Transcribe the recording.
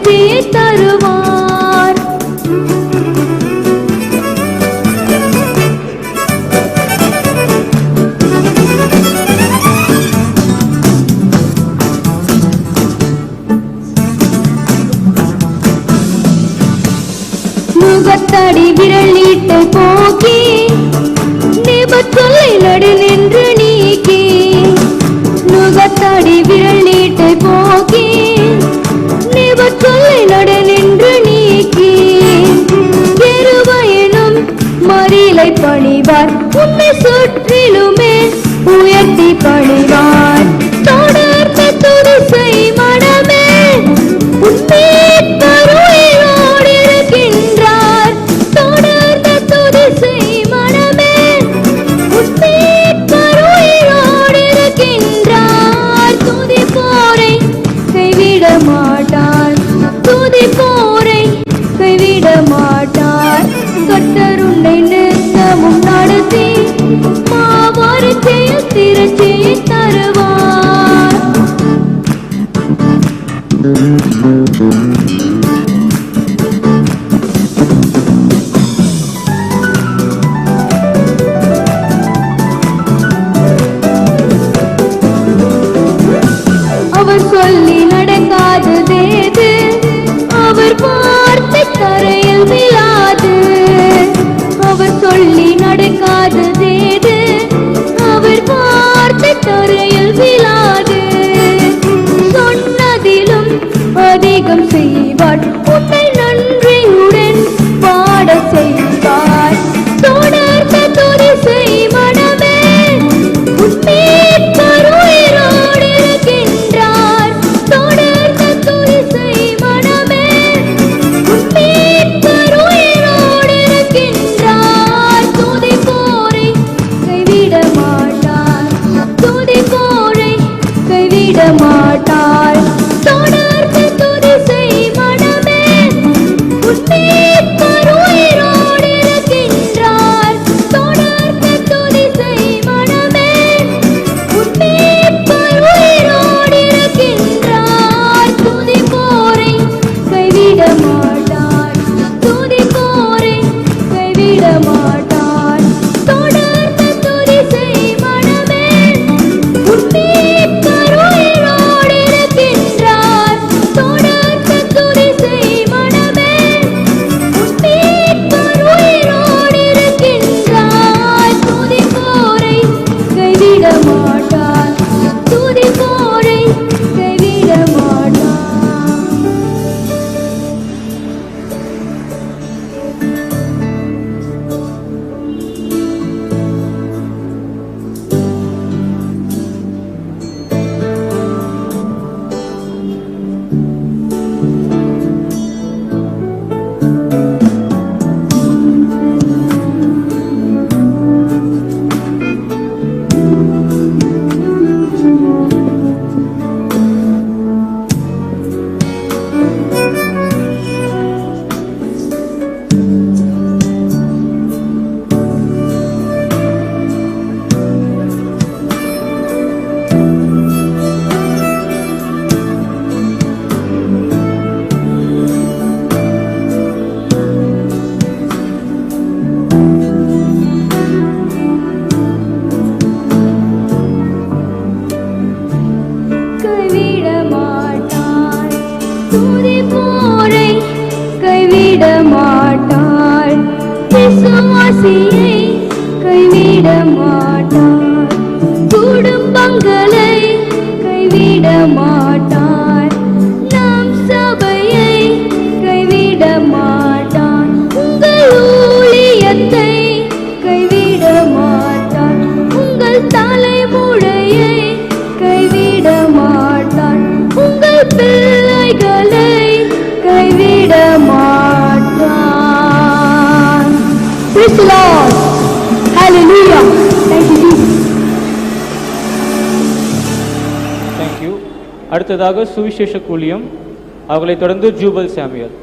மகிழ்ச்சியை தருவார். முகத்தடி விரல் நீட்டை போக்கி நிபச்சொல்லை நடு நின்று நீக்கி. முகத்தடி விரல் நீட்டை போக்கி நிபச்சொல்லை நடு நின்று நீக்கி. எருவயனும் மறியலை பணிவார், உன்னை சுற்றிலுமே உயர்த்தி பணிவார். தொடர்ந்த துதி செய் மனமே, உன்னை கருணையோடு இருக்கின்றார். தொடர்ந்த துதி செய் மனமே, உன்னை கருணையோடு இருக்கின்றார். துதி போரை கைவிட மாட்டார், துதி போரை கைவிட மாட்டார். கர்த்தர் உன்னை நித்தமும் நடத்தி மாவரிசையில் திரட்சியை தருவார். அவர் சொல்லி நடக்காததேது, அவர் வார்த்தை தரையில் விழாது. அவர் சொல்லி நடக்காததேது, அவர் வார்த்தை தரையில் விழாது. சொன்னதிலும் அதிகம் செய்வார், உன்னை நன்றியுடன் பாட செய்வார். தொடர்ந்த துதி செய் மனமே, உன்னை கருணையோடு இருக்கின்றார். தொடர்ந்த துதி செய் மனமே, உன்னை கருணையோடு இருக்கின்றார். துதி போரை கைவிட மாட்டார், துதி போரை கைவிட மாட்டார். தொடர்ந்து துதி செய் மனமே, உன்னை கருணையோடு இருக்கின்றார். தொடர்ந்து துதி செய் மனமே, உன்னை கருணையோடு இருக்கின்றார். துதி போரை கைவிட மாட்டார், துதி போரை கைவிட மாட்டார். தொடர்ந்து துதி செய் மனமே, உன்னை கருணையோடு இருக்கின்றார். தொடர்ந்து துதி செய் மனமே, உன்னை கருணையோடு இருக்கின்றார். துதி போரை கைவிட மாட்டார், துதி போரை கைவிட மாட்டார். கைவிட மாட்டார், துதி போரை கைவிட மாட்டார். விசுவாசியை கைவிட மாட்டார், குடும்பங்களை கைவிட மாட்டார். நம் சபையை கைவிட மாட்டார், உங்கள் ஊழியத்தை கைவிட மாட்டார். உங்கள் தலைமுறையை கைவிட மாட்டார், உங்கள் பிள்ளைகளை கைவிட மாட்டார். Praise the Lord. Hallelujah. Thank you, Jesus. Thank you. அடுத்ததாக சுவிசேஷ ஊழியம், அவர்களை தொடர்ந்து ஜூபல் சாமுவேல்.